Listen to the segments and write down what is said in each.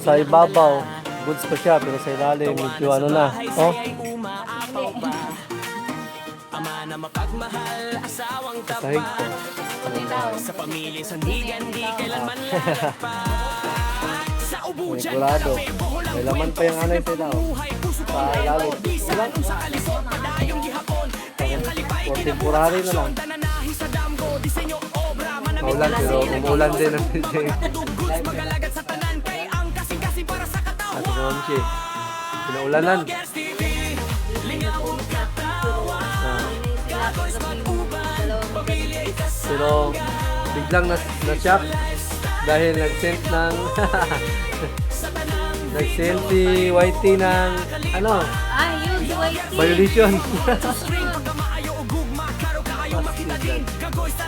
sa ibabaw, goods pa siya, pero sa ilalim, medyo ano na. Oh. Sahig ko. Sa pamilya sandigan, di kailanman sa ubo dyan, Sigurado. May laman pa yung anay sila. Sa ilalim. Ilan? sa kalisod, padayong gihapon, kayang kalipay, For temporary na lang. tananahi sa damgo, disenyo, obra, Maulan, pero umuulan din ang DJ. manamit, magalagat sa tanan, kay ang kasing-kasing para sa katao. Ate naman siya. Pinaulanan. Gers TV, lingawang katawan, gagoys mag-uban, pamilya'y kasama. Pero biglang na-shock dahil nag-send ng nag-send si YT ng ano, Yun, si YT. violation.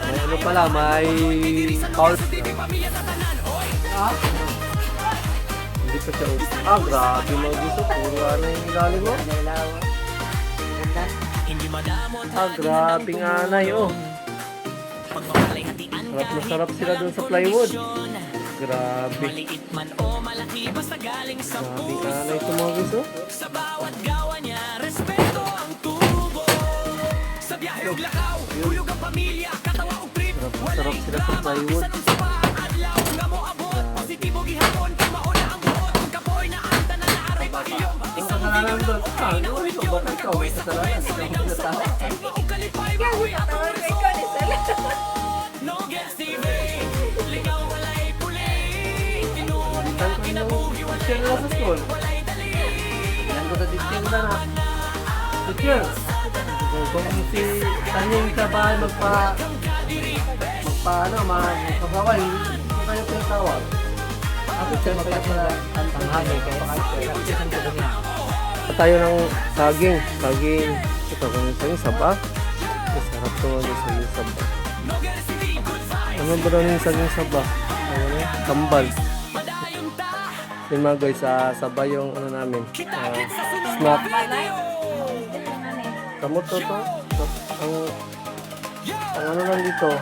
May ano pala, may foul. Hindi pa siya. Grabe mo dito. Puro ano yung ilalim mo. Grabe nga anay, oh. Sarap na sarap sila dun sa plywood. Grabe. Maliit man o malaki, basta galing sa Grabe nga anay ito mga guys, oh. sa bawat gawa niya, respeto ang tubo. Sa biyahe ug lakaw, huyog ang pamilya, katawa ug trip. Sarap na sarap sila sa plywood. Sa sa paadlaw, nga mo abot, positibo gihapon, kumaon na ang buot, kung kapoy na ang tanan na aray pagiyong. Isang Kasalanan doon. Ano ito? Bakit ikaw? May kasalanan. Ikaw ang pinatawa. ug kalipay, mahuy atong No Gets TV, ligaw walay puli, tinuod na kinabuhi Teacher na sa school. walay dali. Yan ko sa teacher na na. Teacher. Kung si Tanyong sa bahay magpasaway, hindi ko kayo pinatawag. Ako siya magpasaway ang tanghali kaya tayo ng saging. Saging. Ito kung yung saging saba. Masarap ito yung saging saba. Ano ba daw yung saging saba? Ano? Kambal. Yun mga guys, saba yung ano namin. Snack. Kamot to. Ang ano lang dito,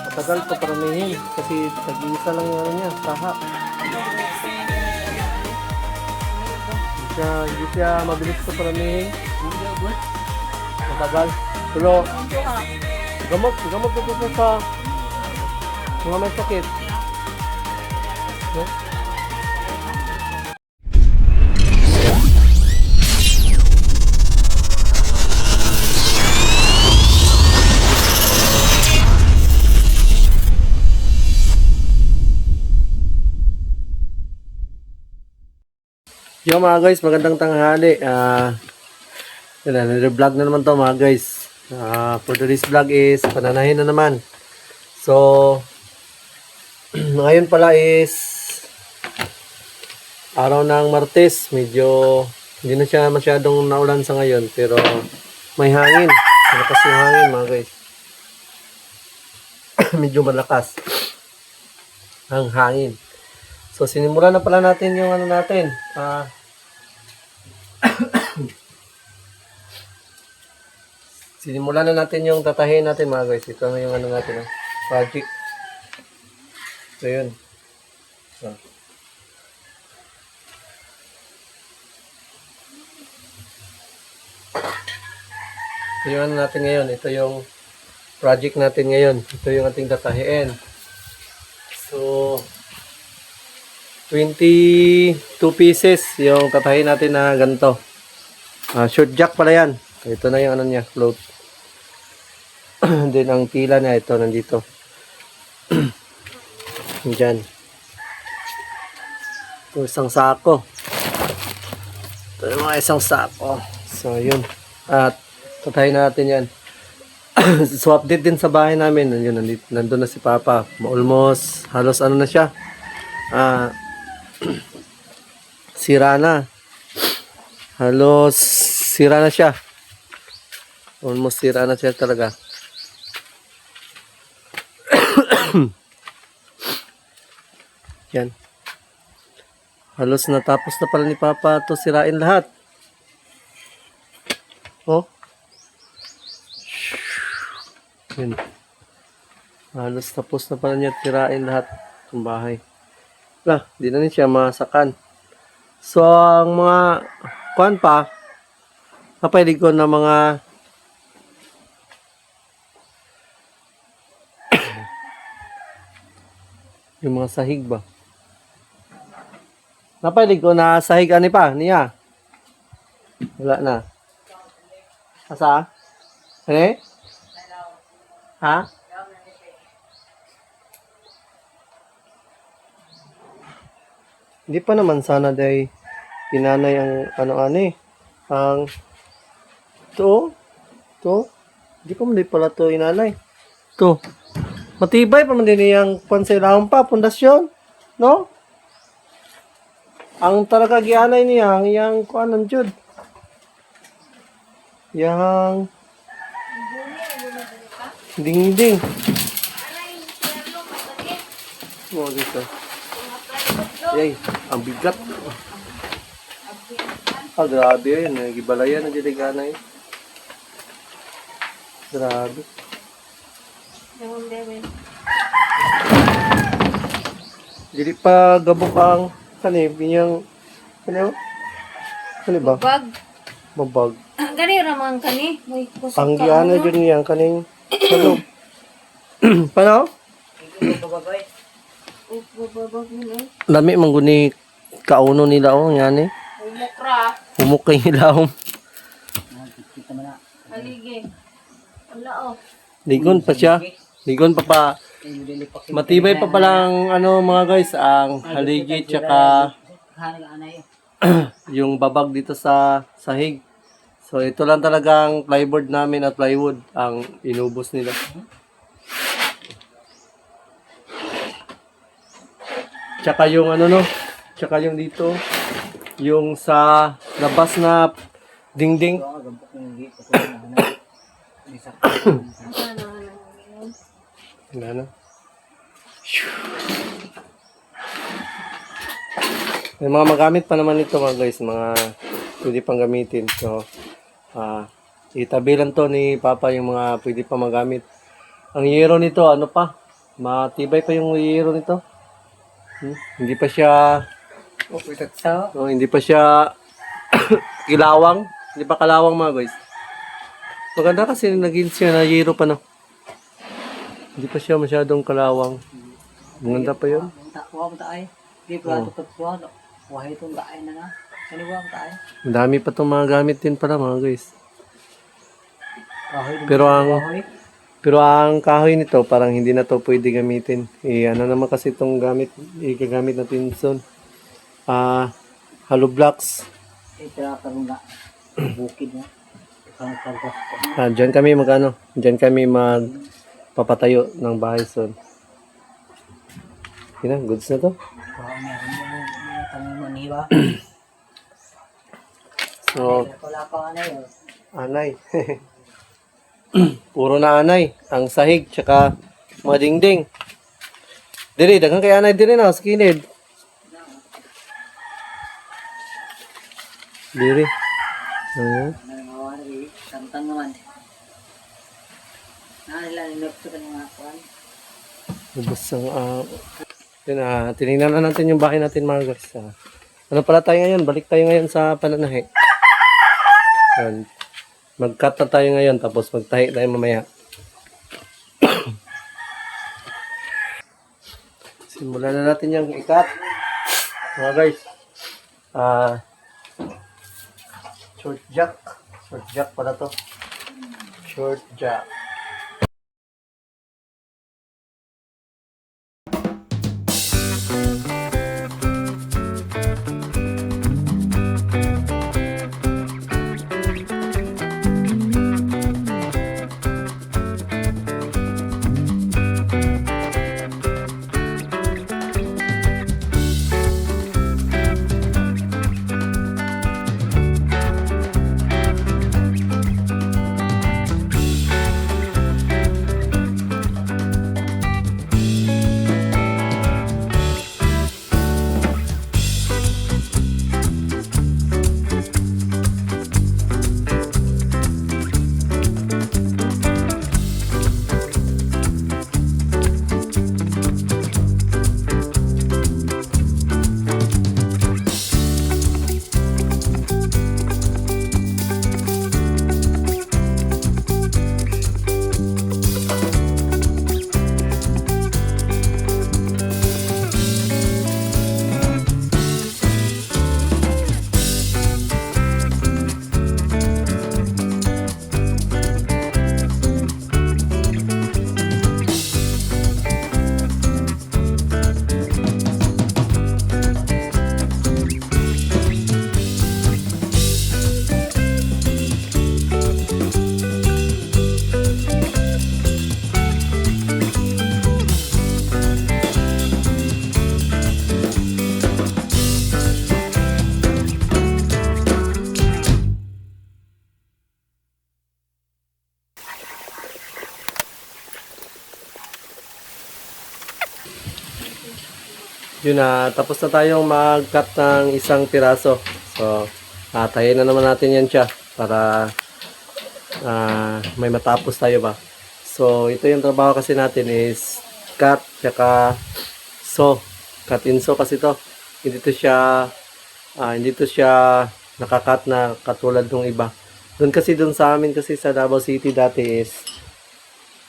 matagal to paramihin kasi tag-isa lang yung ano niya, taha. Hindi siya mabilis to paramihin. Matagal. Pero, gamot ko po sa mga may sakit. No? Yo mga guys, magandang tanghali. Another vlog na naman to mga guys. For today's vlog is pananahin na naman. So ngayon pala is araw ng Martes. Medyo hindi na siya masyadong naulan sa ngayon, pero may hangin. Malakas yung hangin mga guys. Medyo malakas ang hangin. So sinimulan na pala natin yung ano natin. Sinimulan na natin yung tatahin natin mga guys. Ito na yung ano natin, project. So yun. So. Ito yung ano natin ngayon. Ito yung project natin ngayon. Ito yung ating tatahin. So 22 pieces yung tatahin natin na ganito. Short jack pala yan. Ito na yung ano niya, float. Then ang tila niya, ito nandito. Diyan. Ito isang sako. Ito yung mga isang sako. So yun. At tatahin natin yan. So update din sa bahay namin. Nandun na si Papa. Almost halos ano na siya. Sira na. Halos sira na siya. Almost sira na siya talaga. Yan. Halos natapos na pala ni Papa to sirain lahat. Oh. Yan. Halos tapos na pala niya tirain lahat ng bahay. Di na rin siya masakan. So, ang mga kuan pa, napailig ko na mga yung mga sahig ba? Napailig ko na sahig ani pa, niya. Wala na. Asa? Ano? Ha? Hindi pa naman sana day pinanay ang ano-ano eh. Ang to. Hindi pa man day pala to inanay. To. Matibay pa man din yung pansilahon pa, pundasyon. No? Ang talaga gianay niya, yang kuanan jud. Yang ding-ding. Mo dito. Yay, ang bigat. Ah, grabe yun. Nagibalayan na dyan ganay. Grabe. Jadi pa gabok ang kanib, yung ano? Ano ba? Bag. Mabag. Gani ramang kani. May kusok Ang ka, giana ano? dyan niya, kaning ano? Paano? Babag mo eh. Lami mangguni kauno nila oh, yan eh. Umukra. Humukay nila oh. Haligi. Wala oh. Ligon pa siya. Ligon pa pa. Matibay pa palang ano mga guys, ang haligi tsaka yung babag dito sa sahig. So ito lang talagang plyboard namin at plywood ang inubos nila. Tsaka yung ano no, tsaka yung dito, yung sa labas na dingding. Ano? May mga magamit pa naman ito mga guys, mga pwede pang gamitin. So, itabi lang to ni Papa yung mga pwede pa magamit. Ang yero nito, ano pa? Matibay pa yung yero nito. Hindi pa siya hindi pa siya kilawang. Hindi pa kalawang mga guys. Maganda kasi naging siya na yero pa no. Hindi pa siya masyadong kalawang. Maganda pa yun. Ang dami pa itong mga gamit din pala mga guys. Pero ang kahoy nito parang hindi na to pwede gamitin. Ano naman kasi itong gagamit natin soon. Hollow blocks. Diyan kami magpapatayo ng bahay soon. Yun goods na to. So, anay. Puro na anay. Ang sahig, tsaka mga dingding. Dili, daghang kay anay din na, sa kilid. Diri. Ubus ang tinignan na natin yung bahay natin mga guys. Ano pala tayo ngayon? Balik tayo ngayon sa pananahi. Mag-cut na tayo ngayon tapos magtahi tayo mamaya. Simulan na natin yung i-cut. Mga guys. Short jack. Short jack pala to. Short jack. Yun na, tapos na tayong mag-cut ng isang piraso. So, tayin na naman natin yan siya para may matapos tayo ba. So, ito yung trabaho kasi natin is cut, tsaka saw. Cut and saw kasi to. Hindi to siya nakakat na katulad ng iba. Doon sa amin kasi sa Davao City dati is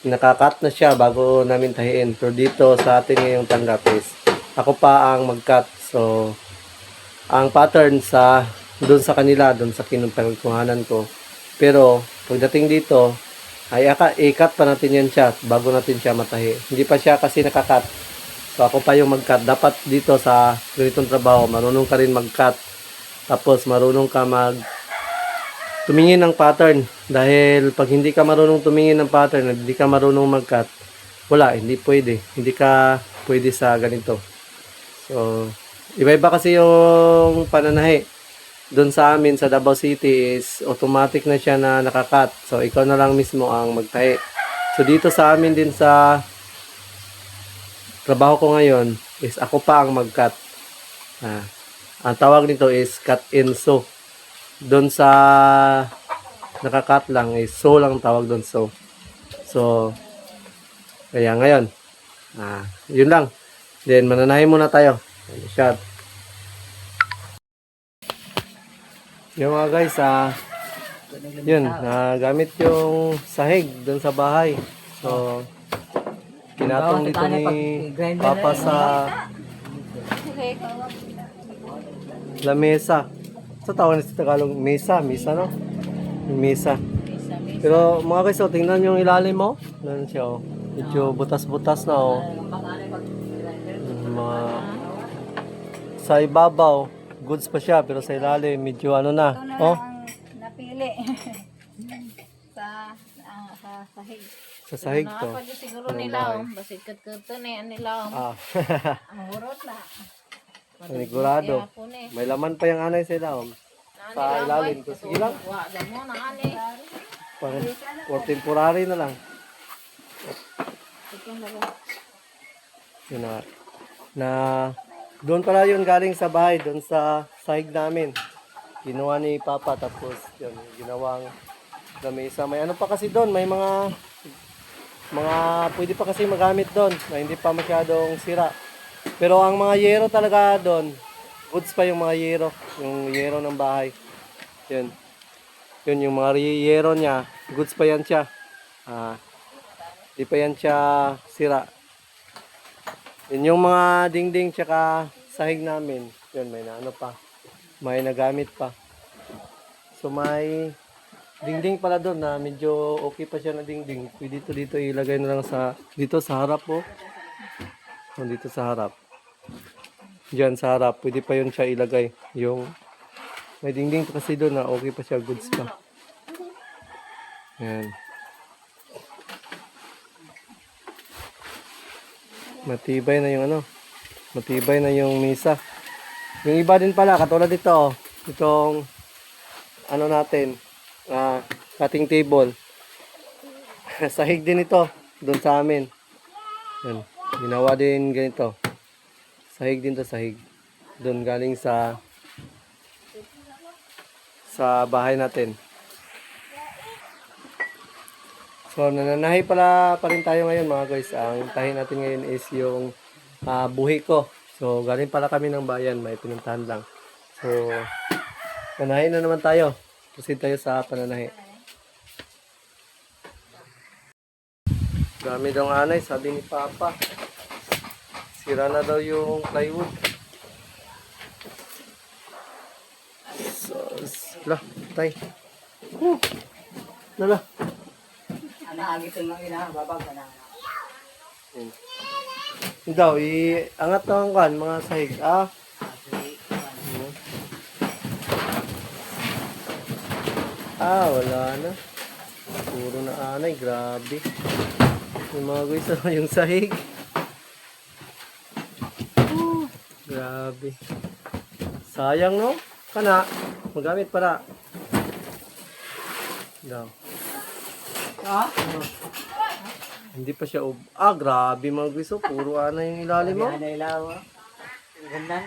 nakakat na siya bago namin tahiin. Pero dito sa atin ngayong tanggap is ako pa ang mag-cut. So, ang pattern doon sa kanila, doon sa pinagkuhanan ko. Pero, pagdating dito, ay i-cut pa natin yan siya bago natin siya matahi. Hindi pa siya kasi nakakat. So, ako pa yung mag-cut. Dapat dito sa ganitong trabaho, marunong ka rin mag-cut. Tapos, marunong ka tumingin ng pattern. Dahil, pag hindi ka marunong tumingin ng pattern, hindi ka marunong mag-cut, wala, hindi pwede. Hindi ka pwede sa ganito. So, iba-iba kasi yung pananahi. Doon sa amin, sa Davao City, is automatic na siya na nakakat. So, ikaw na lang mismo ang magtahi. So, dito sa amin din sa trabaho ko ngayon, is ako pa ang mag-cut. Ang tawag nito is cut and sew. Doon sa nakakat lang, is sew lang tawag doon, sew. So, kaya ngayon, yun lang. Then, mananahin muna tayo. Shot. Yung mga guys, yun, gamit yung sahig doon sa bahay. So, kinatong dito ni Papa sa lamesa. Sa tawag sa Tagalog, mesa, no? Yung mesa. Pero mga guys, tingnan yung ilalim mo. Ganun siya, oh. Medyo butas-butas na, oh. Sa ibabaw, goods pa siya, pero sa ilalim, medyo ano na. Ito na Oh, ang napili. sa sahig. sa sahig to. Nakapag siguro nila, basit kat-kato na yan nila. Ang hurot na. Panigurado. May laman pa yung anay sa ilalim. Sa ilalim. So, sige lang. Wa, mo na ani. For temporary na lang. Yun na doon pala yun galing sa bahay, doon sa sahig namin. Ginawa ni Papa, tapos yun, ginawang lamesa. May ano pa kasi doon, may mga pwede pa kasi magamit doon, na hindi pa masyadong sira. Pero ang mga yero talaga doon, goods pa yung mga yung yero ng bahay. Yun. Yun yung mga yero niya, goods pa yan siya. Di pa yan siya sira. Yun yung mga dingding tsaka sahig namin. Yun, may ano pa. May nagamit pa. So may dingding pala doon na medyo okay pa siya na dingding. Pwede dito ilagay na lang dito sa harap po. Oh. Dito sa harap. Diyan sa harap. Pwede pa yun siya ilagay. Yung may dingding pa kasi doon na okay pa siya. Goods pa. Yan. Matibay na yung matibay na yung mesa. Yung iba din pala, katulad dito, oh, itong natin, cutting table. Sahig din ito, doon sa amin. Yan, ginawa din ganito. Sahig din to, sahig. Doon galing sa bahay natin. So, nananahi pa rin tayo ngayon mga guys. Ang tahi natin ngayon is yung buhi ko. So, galing pala kami ng bayan. May pinuntahan lang. So, nanahi na naman tayo. Proceed tayo sa pananahi. Dami daw anay, sabi ni Papa. Sira na daw yung plywood. So, tay. Lala. Daw, iangat na ang kan, mga sahig. Wala na. Puro na anay, grabe. Yung mga guys, yung sahig. Grabe. Sayang, no? Kana, magamit para. Daw. Hindi pa siya grabe mga guys, puro ana yung ilalim mo. Gandan.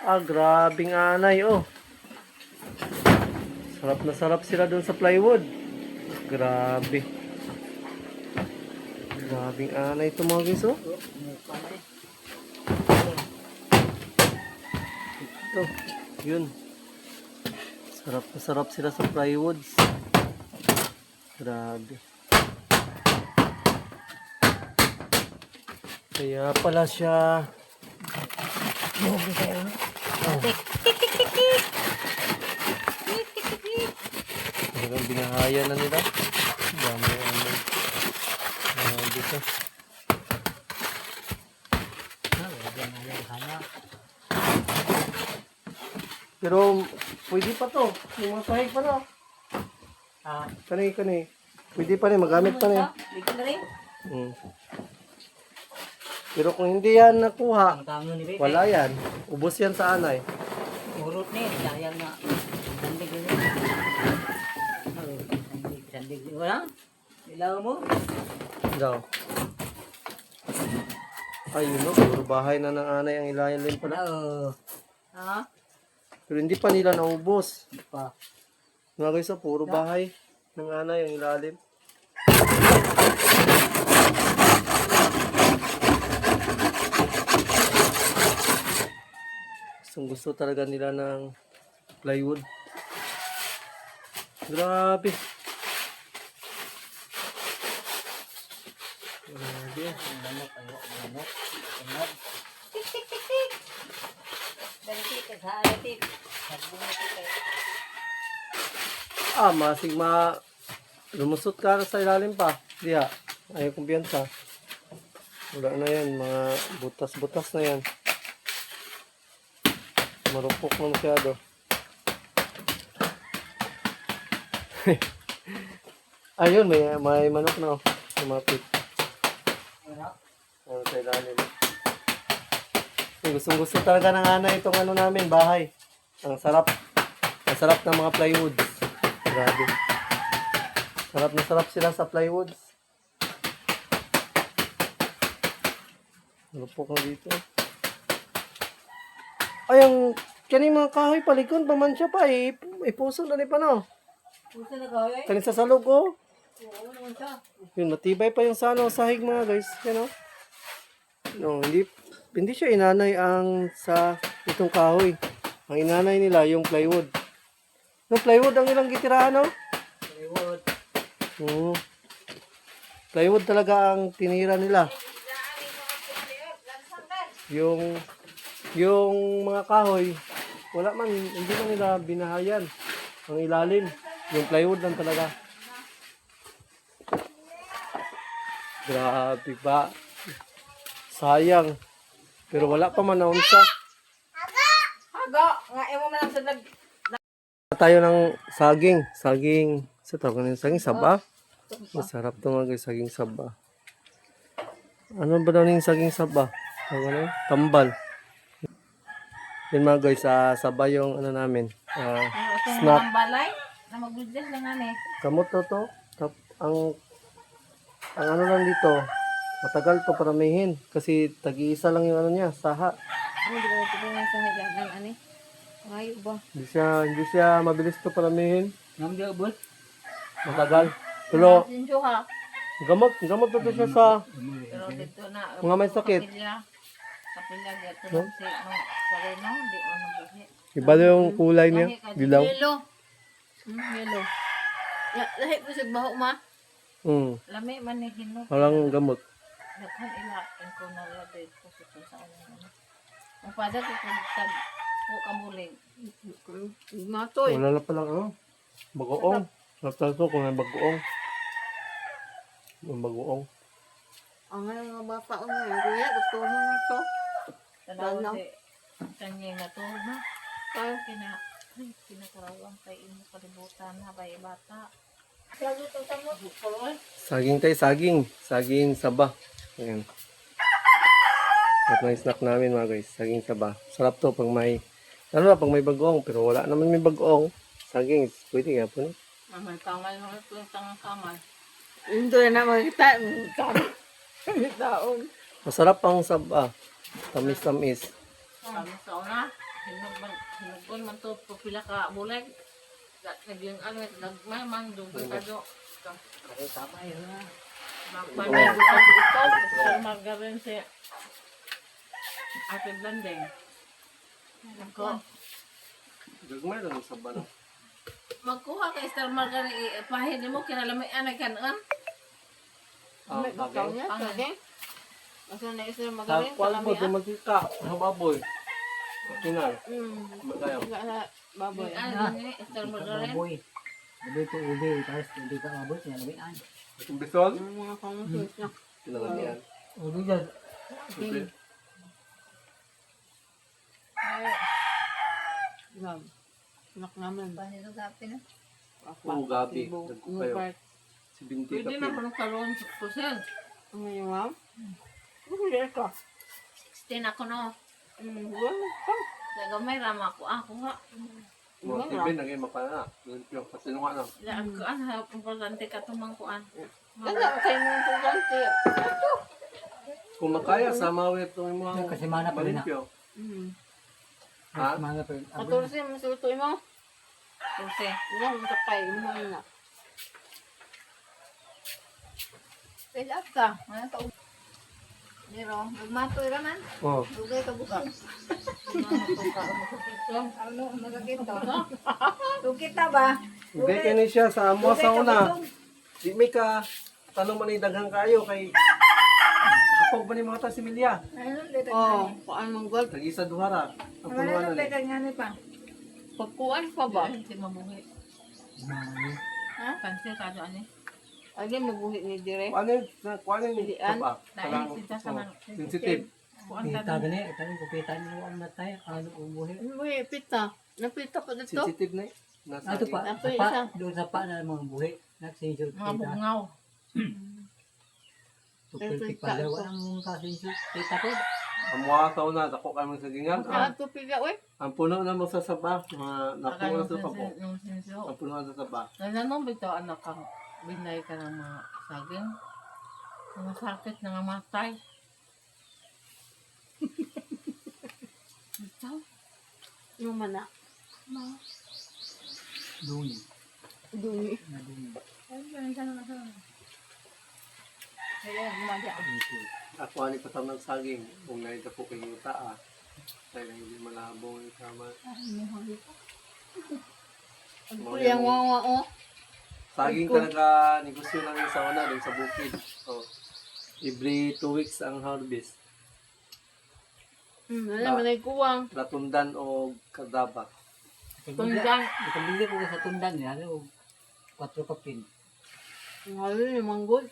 Ah, grabing anay, oh. Sarap na sarap sila doon sa plywood. Grabe. Grabing anay ito mga guys, oh. Ito, yun. Sarap na sarap sila sa plywoods. Grabe. Kaya pala siya. Talagang binahaya na nila. Dami ano. Dito. Pero pwede pa to. Yung mga sahig pa to. Kani. Pwede pa rin. Magamit pa rin. Dito na rin. Hmm. Pero kung hindi yan nakuha, wala yan. Ubos yan sa anay. Urot ni, sayang nga. Sandig yun. Sandig. Wala? Ilaw mo? Daw. Ay, yun o. Puro bahay na ng anay ang ilayan din pala. Ha? Pero hindi pa nila naubos. Pa. Mga guys, puro bahay ng anay ang ilalim. Gusto talaga nila ng plywood. Grabe. Grabe. Masig lumusot ka sa ilalim pa. Diya. Ayaw kumpiyansa. Wala na yan. Mga butas-butas na yan. Marupok na masyado. Ayun, may manok na. Lumapit. Sa ilalim. Gustong-gusto talaga ng anay itong ano namin, bahay. Ang sarap. Ang sarap ng mga plywoods. Grabe. Sarap na sarap sila sa plywoods. Marupok na dito. Ay, ang kaning mga kahoy palikon, pamansya pa, ipuso na ni pa, no? Puso na kahoy? Kanin sa salog, oh. Oo naman siya. Yun, matibay pa yung sahig mga guys. Yan, oh. No, hindi siya inanay ang sa itong kahoy. Ang inanay nila, yung plywood. No, plywood ang ilang gitirahan, no? Plywood. Plywood talaga ang tinira nila. Yung mga kahoy, wala man, hindi man nila binahayan. Ang ilalim, yung plywood lang talaga. Grabe ba? Sayang. Pero wala pa man naunsa. Haga! Nga, ewan mo lang sa Tayo ng saging. Sa tawag ng saging saba. Masarap to mga guys, saging saba. Ano ba daw yung saging saba? Ano? Tambal. Yun mga guys, saba yung ano namin. Snack. Ang balay, na mag-budget lang nga Kamot to. Ang ano lang dito, matagal to paramihin. Kasi tag-iisa lang yung ano niya, saha. Ano di ba ito yung sa higangan, ani? Ayaw ba? Hindi siya mabilis to paramihin. Ngam di ubod? Matagal. Pero Sinso ha? gamot to siya sa Pero dito na. mga may sakit. Kapilya dito lang si Sareno, di ko nabuhi. Iba na yung kulay niya, dilaw. Yellow. Yellow. Ya, lahi po sa baho ma. Lami man ni hinog. Walang gamot. Daghan ila ang ko na labi ko sa ano. Ang pada ko tag ko kamuling. Matoy. Wala na palang ano. Bagoong. Naptal to kung may bagoong. Yung bagoong. Ang mga bata ko nga, kuya, gusto mo nga to. Tanaw si kanya nga to, no? Kaya kinakarawang kay imo kalibutan na bay bata. Lagi to sa mo, Saging tayo, saging saba. Ayan. At may snack namin mga guys, saging saba. Sarap to pag may, pag may bagoong, pero wala naman may bagoong. Saging, pwede nga po. may kamay mo ito yung tangang kamay. Hindi na makita. Taon. Masarap ang saba. Tamis-tamis. Kami sa una, hinugon man to pila ka bulag. Naging ano, nagmaman, dugo ka do. Tama yun na. Magpanigo ka ito, Sir Margarin si Ate Blandeng. Ako, Gagmay lang sa balo. magkuha kay Sir Margarin, ipahin mo, kinalamian na kanon. Ah, bagay. Okay. Asa na Sir Sa Margarin, kwan mo, kalamian. dumakita. Sa baboy. Kinal. Magayaw. Wala na baboy. Ano ni Sir Margarin? Baboy. Baboy ito ube. Tapos hindi ka abot. Sinalabihan. Itong bisol. Ang mga kamusos na. Kinalamian. Ube dyan. Ube. Gab. Anak naman. Panilo gapi na. Oo, gabi. Nagkukayo. Si Binti Pwede Kapil. na kung karoon po sir. Ano yung ma'am? Hindi ka. 16 ako no. Wala. Nagamay rama ko. Ako nga. Mga TV, naging mapala na. Limpyo. Patinunga na. Ilaan ko an. Importante ka tumangkuan. Ano ako kayo mga tugante? Kung makaya, sama ulit itong mga Kasi mana pa rin na. malimpyo. Mas mga pa rin. 14 masutoy mo. Kasi. Ilang sakay mo na. Fill up ka. Ano ka? Pero, magmatoy raman. Oo. Dugay ka buka. Ano, magkakita? Tukita ba? Hindi kini siya sa amo sa una. Di may ka tanong man ni daghang kayo kay hapog ba ni mga ta si Milya? Ano, dito Oh. kuan mong gold. Tag-isa duhara. Ang punuan na ni. nga ni pa. Pagkuan pa ba? Hindi mabuhi. Ha? Pansin ka doon ani. Agi mabuhi ni dire. Kuan ni Pilian? pa. Dahil sita sa man. Sensitive. Kuan Kita ka doon. gani. Ito kupitan mo ang matay. Ano ubuhi. Uy, pita. Napita pa dito. Sensitive na. Nasa Ito pa. Ato Sapa. isa. Doon sa pa na mga buhi. Nagsinsyo. Mga bungaw. Tukul pa daw. Ang kasinsyo. Kita ko. ang mga taon na dako kay mga sagingan. Ang tupiga, uy. Ang puno na mo sa saba, mga napuno na sa saba. Yung sinso. Ang puno na sa saba. Nananong bitaw anak kang binay ka ng mga saging. Mga sakit na nga matay. Bitaw. Yung mana. Doon. Dumi. Na doon. Kaya, gumadya. Ako ani patam ng saging, kung naida po kayo taa. Kaya hindi malabong yung kama. Ang kulyang wawa, oh. Saging talaga negosyo lang yung sa una, dun sa bukid. So, every 2 weeks ang harvest. Alam mo na yung kuwang. Latundan o kadaba. Tundan. Ikabili ko sa tundan niya. Ano? 4 papin. Ang halo yung manggol.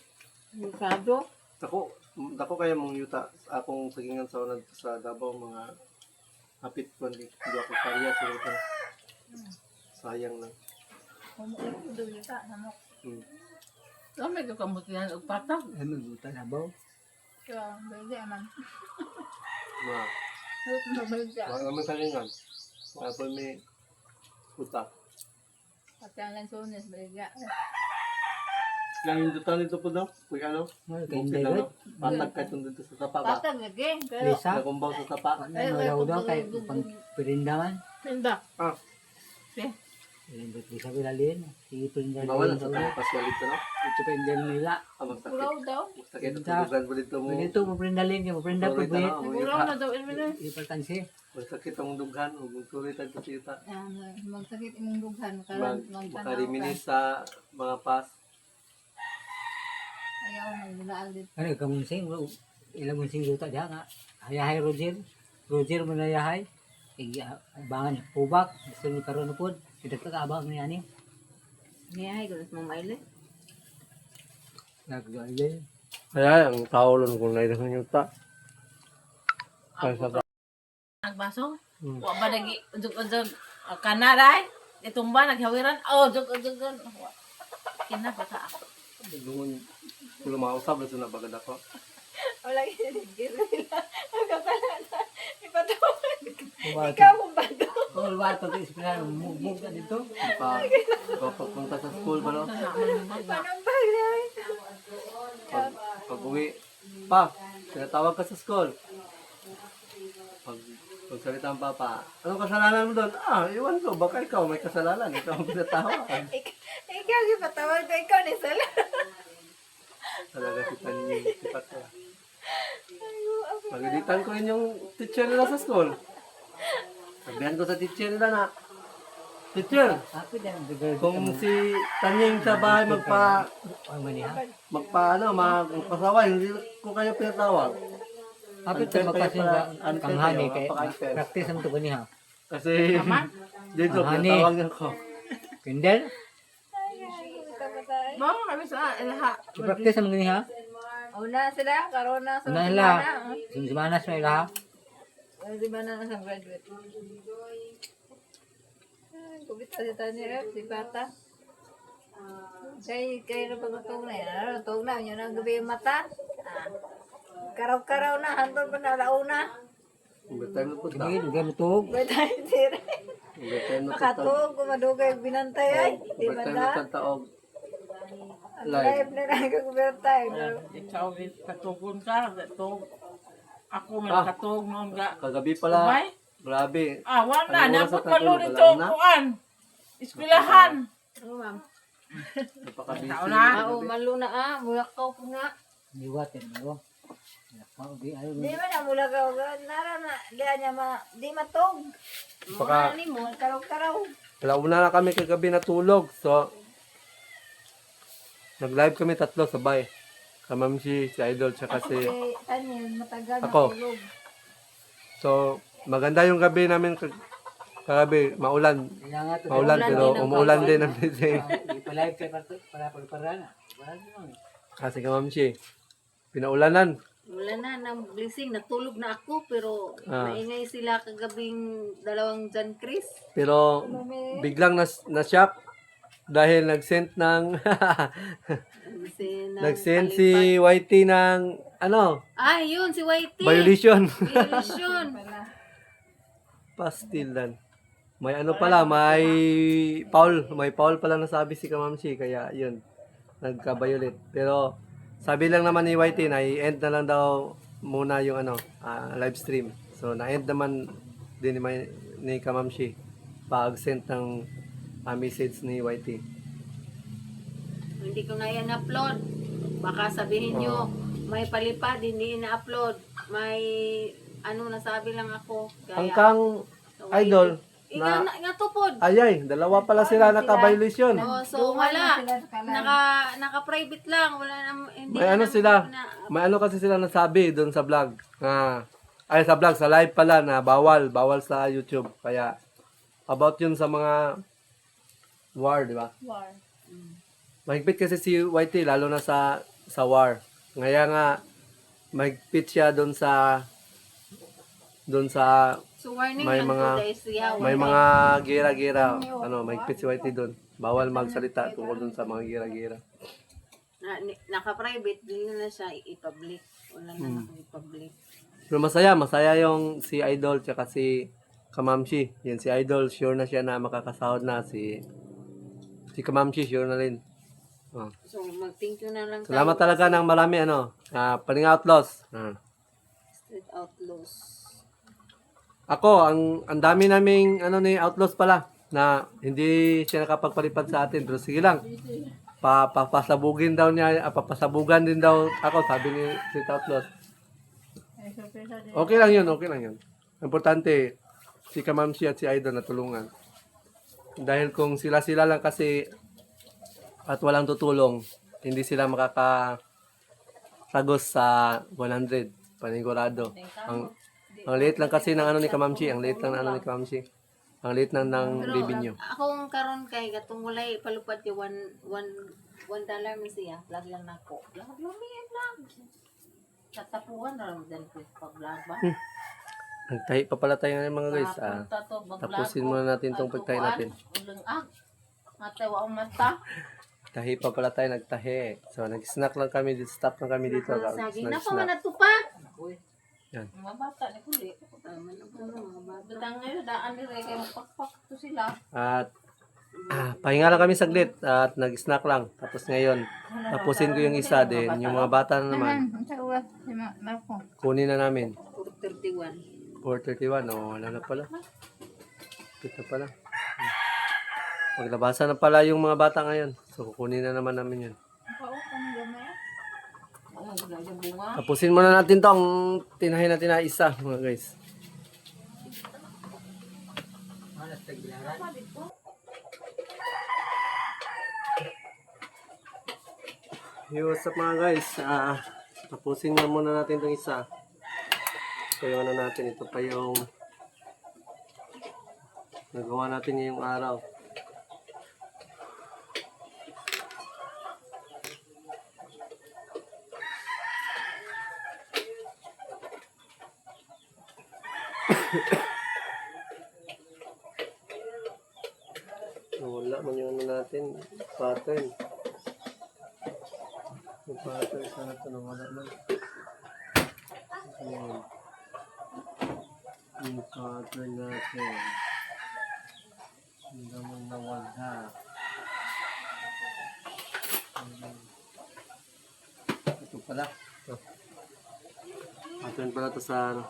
Yung kado. Dako kaya mong yuta akong sagingan sa una sa Davao mga hapit ko hindi ako kaya so sayang lang. Hmm. Dami ka kamutihan og patag. Ano? Luta na ba? Wala naman sagingan. Wala pa may utak. Lang yung dutan nito po daw. Kuya ano? Kaya Bukid hindi ano? good. Patag kahit yung dito sa tapa ba? Patag lagi. Pero, Lisa. Nakumbaw sa tapa. Ano daw daw kay pang pirindaman. hindi. Ah, Ilan ba Lisa bilalin? Sige pirindaman. bawal ang sa tapas walit no? Ito pa yung nila. Ah, magsakit. Kulaw daw. Magsakit ang tulugan po dito mo. Pwede ito maprindalin niya. Maprinda po Tulit buhit. ano? Kulaw na daw. Ilmi na. Ipatansi. Magsakit ang dughan. Magtulit ang tutita. Magsakit imong dughan. Makariminis sa mga pas. Ayaw na gulaan dito. Ano kamunsing? Ilang munsing luta diya nga. Hayahay Roger. Roger mo na yahay. Abangan ubak. Gusto ni karon na po. Idagkakabang niya ni. Ngayahay ko. Mas mamaili. Nagdoy. Kaya ang tao lang kung naidang yuta. Nagbaso? Hmm. Wa ba nagi ujog-ujog kanaray? Itumba naghawiran. Oh, ujog-ujog. Kina bata ako. Doon, kung mausap na sila bagad ako. Wala ginigil nila. Ang kapala na. Ipatawag. Ikaw. Ikaw kung bago. Oh, wato to ispirahan. Move ka dito. Papunta sa school ba no? Anong bagay? Pag uwi, pa, tinatawag ka sa school. Pag Nagsalita ang papa. Anong kasalanan mo doon? Iwan ko. Baka ikaw may kasalanan. Ikaw ang pinatawakan. Ikaw, ipatawag ko ikaw ni Sala. Talaga si Tanying. Sipat ka. Pagalitan ko rin yung teacher nila sa school. Sabihan ko sa teacher nila na, teacher, Happy din. Bigay kung si Tanying sa bahay magpasawa, hindi ko kayo pinatawag. Happy Unfair din magpasin kayo ba pala, unfair kang hani kayo, kay napaka-unfair. practice ang tugon niya. Kasi dito, Ang honey. pinatawag niya ko. Kindel, Mama kami sa ilaha. practice ang niya. Una sila, karoon na sa Una simana. ila. Semanas na ila. Simana na sa graduate. Kubita si Tanya, si Bata. Kayo na pagkatog na yan. Tog na, yun ang gabi yung mata. Karaw-karaw na, hantod pa na launa. Hanggang tayo na punta. Kini dugan tug. Ba't tayo sira? Hanggang tayo na punta. Nakatog, kumadugay, binantay ay. Di Hanggang ba tayo na? na taog. Ang live na nagkakubirtay. Ikaw katugon ka. Katog. Ako may Ah. katog noon ga. Kagabi pala. Sabay? Grabe. Wala. Anong oras Napot na pa tulog? dito. Alauna? Kuan. Eskwelahan. Ano ma'am? Napaka-busy. Tao na. Malo na mulakaw po nga. Liwat mo. Di ayo. Di ba na mulakaw ka? Nara na, di matog. Baka- Mga mo, karaw-karaw. Alauna na kami kagabi natulog. So, nag-live kami tatlo sabay. Kamamsi, si Idol, tsaka si... Kasi, Tanya, matagal na Ako. tulog. So, maganda yung gabi namin kagabi. Maulan. Kaya nga to. Maulan, Umulan pero din ang umuulan kawan. din ang blessing. Di pa live kay para na. Wala din. Kasi kamamsi, pinaulanan. Wala na, ng blessing. Natulog na ako, pero maingay sila kagabing dalawang John Chris. Pero biglang na-shock dahil nag-send ng... nag-send si YT ng Yun, si Whitey. violation. Violation. Pastilan. May pala, may foul pala nasabi si Kamamsi, kaya yun, nagka-violate. Pero sabi lang naman ni YT na i-end na lang daw muna yung live stream. So na-end naman din ni Kamamsi pag-send ng message ni YT. Hindi ko na yan upload. Baka sabihin nyo, may palipad, hindi na-upload. May, nasabi lang ako. Hanggang Idol, Nga to pod. ayay, dalawa pala sila naka-violation. So wala. Naka-private lang. Wala na, hindi May na sila, na- may kasi sila nasabi doon sa vlog. Sa vlog, sa live pala na bawal sa YouTube. Kaya, about yun sa mga war, di ba? War. Mahigpit kasi si YT, lalo na sa war. Ngaya nga, mahigpit siya doon sa So warning may lang mga- to guys. Yeah, may mga gira-gira. Mahigpit si YT doon. Bawal magsalita tungkol doon sa mga gira-gira. Naka-private, hindi na siya i-public. Wala na i-public. Pero masaya yung si Idol tsaka si Kamamsi. Yan si Idol, sure na siya na makakasahod na. Si Kamamsi, sure na rin. So mag-thank you na lang Salamat talaga ng marami, Paling Outlaws. Street Outlaws. Ako, ang dami naming, ni Outlaws pala, na hindi siya nakapagpalipad sa atin. Pero sige lang, papasabugin daw niya, papasabugan din daw ako, sabi ni Street Outlaws. Okay lang yun. Importante, si Kamamsi at si Idol natulungan. Dahil kung sila-sila lang kasi at walang tutulong, hindi sila makakatagos sa 100, panigurado. Ang liit lang kasi ng ni Kamamsi, ang liit lang ng ni Kamamsi. Ang liit lang ng revenue. Akong karon kay katong walay palupad kay $1 mi siya. Vlog lang nako. Vlog. Tatapuan na lang din pag vlog ba? Nagtahi pa pala tayo ngayon mga guys. Tapusin muna natin tong pagtahi natin. Ulang mata wa mata. Tahi pa pala tayo, nagtahi. So, nag-snack lang kami dito. Stop lang kami dito. Saging na pa man Nag-snack. natupa. Yan. Mga bata ni kuli. Butang ngayon daan ni Rey kay magpakpak to sila. At pahinga lang kami saglit at nag-snack lang. Tapos ngayon, tapusin ko yung isa din. Yung mga bata na naman, kunin na namin. 431. 4:31. Oh, wala na pala. Kita pala. Maglabasan na pala yung mga bata ngayon. So, kukunin na naman namin yan. Tapusin muna natin to ang tinahin natin na isa, mga guys. Hey, what's up mga guys? Tapusin na muna natin itong isa. So, yung ano natin, ito pa yung nagawa natin ngayong araw. Wala man yung ano natin, pattern. Yung pattern, sana ito nawala man. Ayan. Yung pattern natin. Hindi naman nawala. Ito pala. Ito. Pattern pala ito sa ano.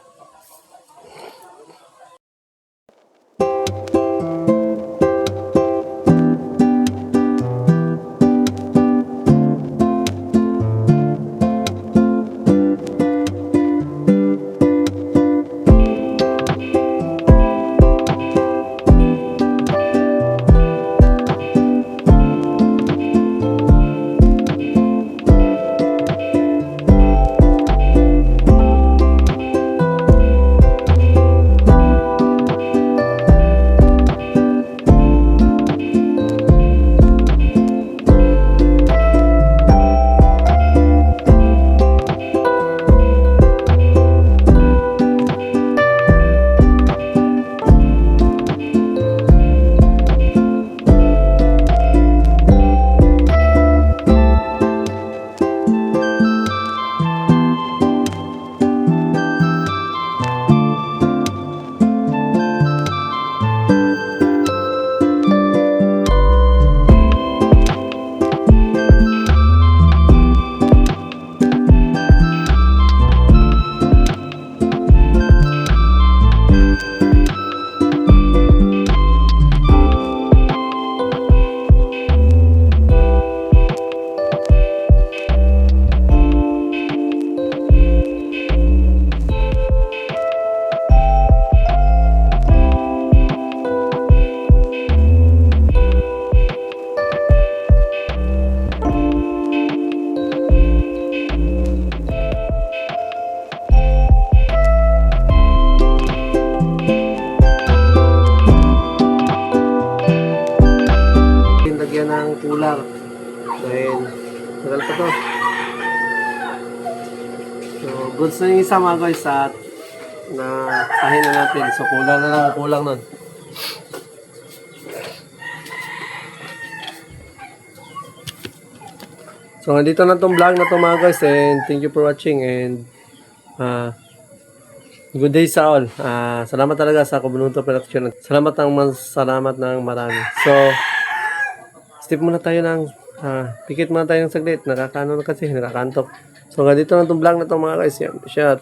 Lagyan ng kulang dahil tagal pa to. So goods na yung isa mga guys at na tahin na natin. So kulang na lang, kulang nun. So nandito na tong vlog na to mga guys and thank you for watching and good day sa all. Salamat talaga sa Kubununto Production. Salamat ng marami. So step muna tayo ng pikit muna tayo ng saglit. Nakakano na kasi, nakakantok. So, ganito na itong vlog na itong mga guys. Yan, shot.